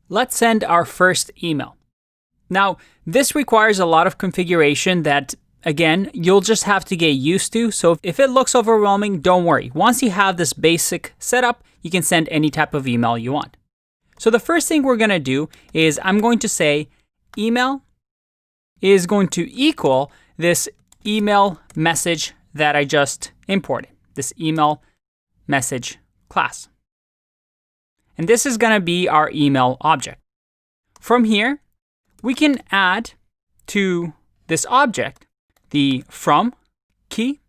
Let's send our first email. Now, this requires a lot of configuration that, again, you'll just have to get used to. So if it looks overwhelming, don't worry. Once you have this basic setup, you can send any type of email you want. So the first thing we're going to do is I'm going to say email is going to equal this email message that I just imported, this email message class. And this is going to be our email object. From here, we can add to this object the from key,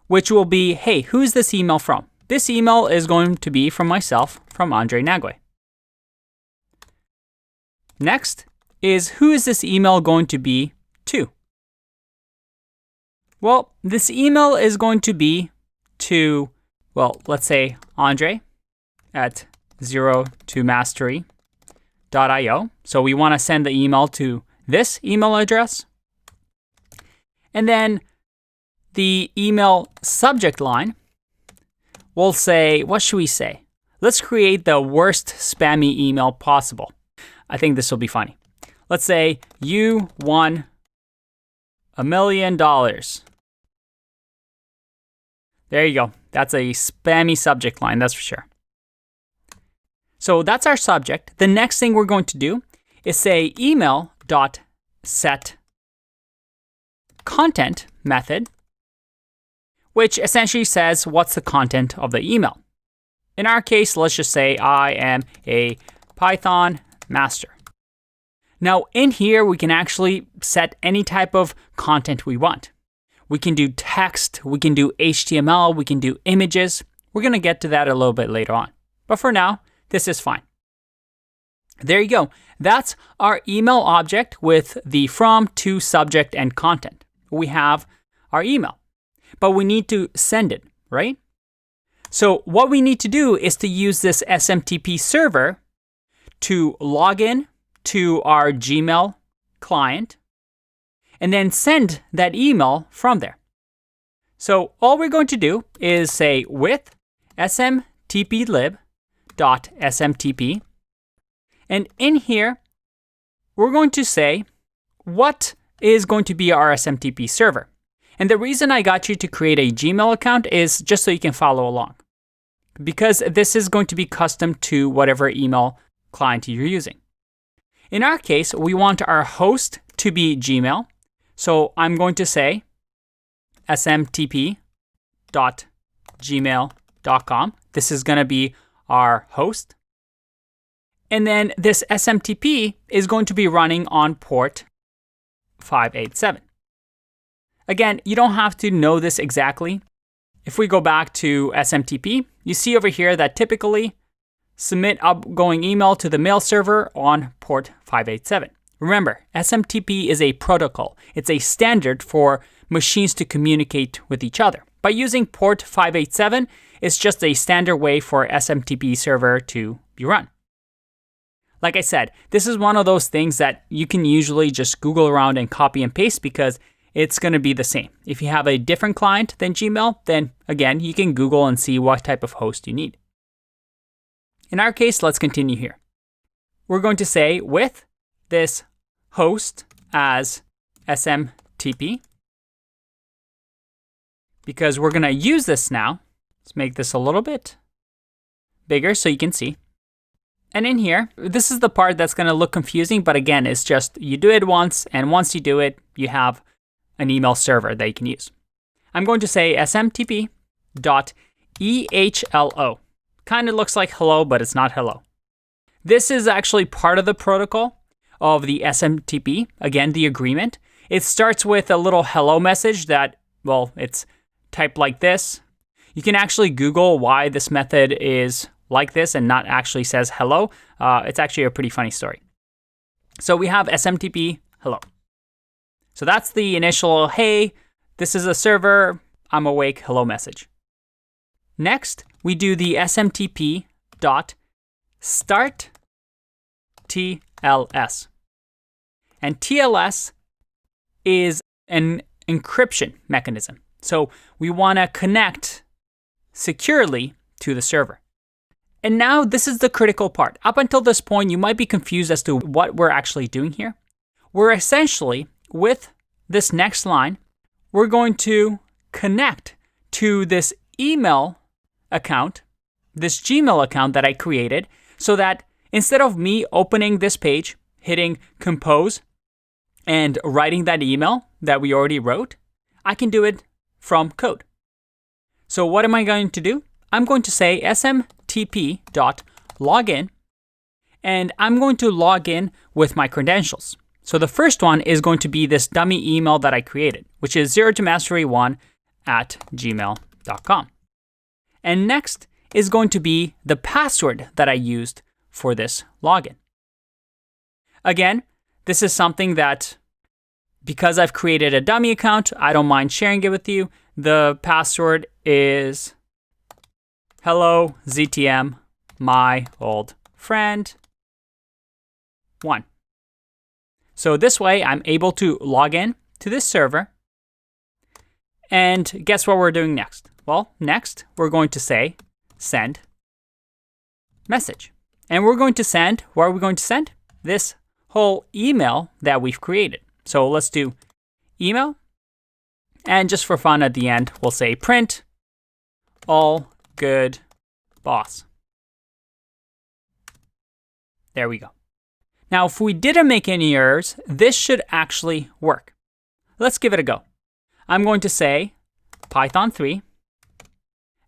which will be, hey, who's this email from? This email is going to be from myself, from Andre Nagwe. Next is, who is this email going to be to? Well, this email is going to be to, well, let's say Andre at 0tomastery.io. So we want to send the email to this email address. And then the email subject line will say, what should we say? Let's create the worst spammy email possible. I think this will be funny. Let's say you won $1 million. There you go. That's a spammy subject line, that's for sure. So that's our subject. The next thing we're going to do is say email.setContent method, which essentially says what's the content of the email. In our case, let's just say I am a Python master. Now in here, we can actually set any type of content we want. We can do text, we can do HTML, we can do images. We're going to get to that a little bit later on. But for now, this is fine. There you go. That's our email object with the from, to, subject, and content. We have our email, but we need to send it, right? So what we need to do is to use this SMTP server to log in to our Gmail client and then send that email from there. So all we're going to do is say with smtplib.smtp, and in here, we're going to say what is going to be our SMTP server. And the reason I got you to create a Gmail account is just so you can follow along, because this is going to be custom to whatever email client you're using. In our case, we want our host to be Gmail. So I'm going to say smtp.gmail.com. This is going to be our host. And then this SMTP is going to be running on port 587. Again, you don't have to know this exactly. If we go back to SMTP, you see over here that typically submit outgoing email to the mail server on port 587. Remember, SMTP is a protocol. It's a standard for machines to communicate with each other. By using port 587, it's just a standard way for SMTP server to be run. Like I said, this is one of those things that you can usually just Google around and copy and paste because it's going to be the same. If you have a different client than Gmail, then again, you can Google and see what type of host you need. In our case, let's continue here. We're going to say with this host as SMTP, because we're going to use this now. Let's make this a little bit bigger so you can see. And in here, this is the part that's going to look confusing, but again, it's just you do it once, and once you do it, you have an email server that you can use. I'm going to say smtp.ehlo. Kind of looks like hello, but it's not hello. This is actually part of the protocol of the SMTP, again, the agreement. It starts with a little hello message that, well, it's typed like this. You can actually Google why this method is like this and not actually says hello. It's actually a pretty funny story. So we have SMTP hello. So that's the initial, hey, this is a server, I'm awake, hello message. Next, we do the smtp.start TLS. And TLS is an encryption mechanism. So we want to connect securely to the server. And now this is the critical part. Up until this point, you might be confused as to what we're actually doing here. We're essentially, with this next line, we're going to connect to this email account, this Gmail account that I created, so that instead of me opening this page, hitting compose, and writing that email that we already wrote, I can do it from code. So what am I going to do? I'm going to say smtp.login, and I'm going to log in with my credentials. So the first one is going to be this dummy email that I created, which is zerotomastery1@gmail.com. And next is going to be the password that I used for this login. Again, this is something that, because I've created a dummy account, I don't mind sharing it with you. The password is hello ZTM, my old friend 1. So this way I'm able to log in to this server. And guess what we're doing next? Well, next we're going to say send message. And we're going to send, what are we going to send? This whole email that we've created. So let's do email. And just for fun at the end, we'll say print all good boss. There we go. Now, if we didn't make any errors, this should actually work. Let's give it a go. I'm going to say Python 3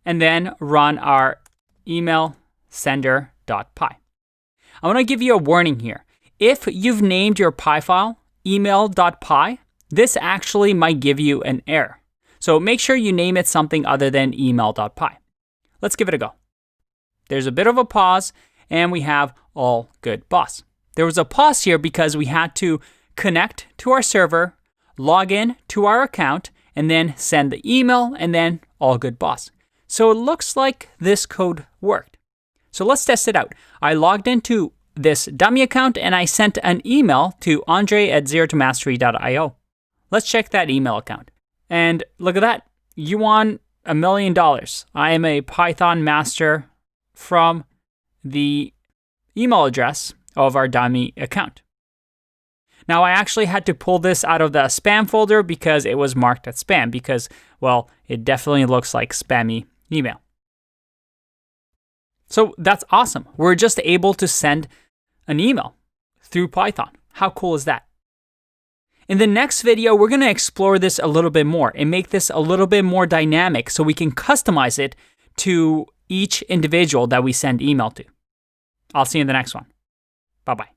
and then run our email sender.py. I want to give you a warning here. If you've named your Py file email.py, this actually might give you an error. So make sure you name it something other than email.py. Let's give it a go. There's a bit of a pause, and we have all good boss. There was a pause here because we had to connect to our server, log in to our account, and then send the email, and then all good boss. So it looks like this code worked. So let's test it out. I logged into this dummy account, and I sent an email to andre@zerotomastery.io. Let's check that email account. And look at that. You won $1 million. I am a Python master from the email address of our dummy account. Now, I actually had to pull this out of the spam folder because it was marked as spam because, well, it definitely looks like spammy email. So that's awesome. We're just able to send an email through Python. How cool is that? In the next video, we're going to explore this a little bit more and make this a little bit more dynamic so we can customize it to each individual that we send email to. I'll see you in the next one. Bye-bye.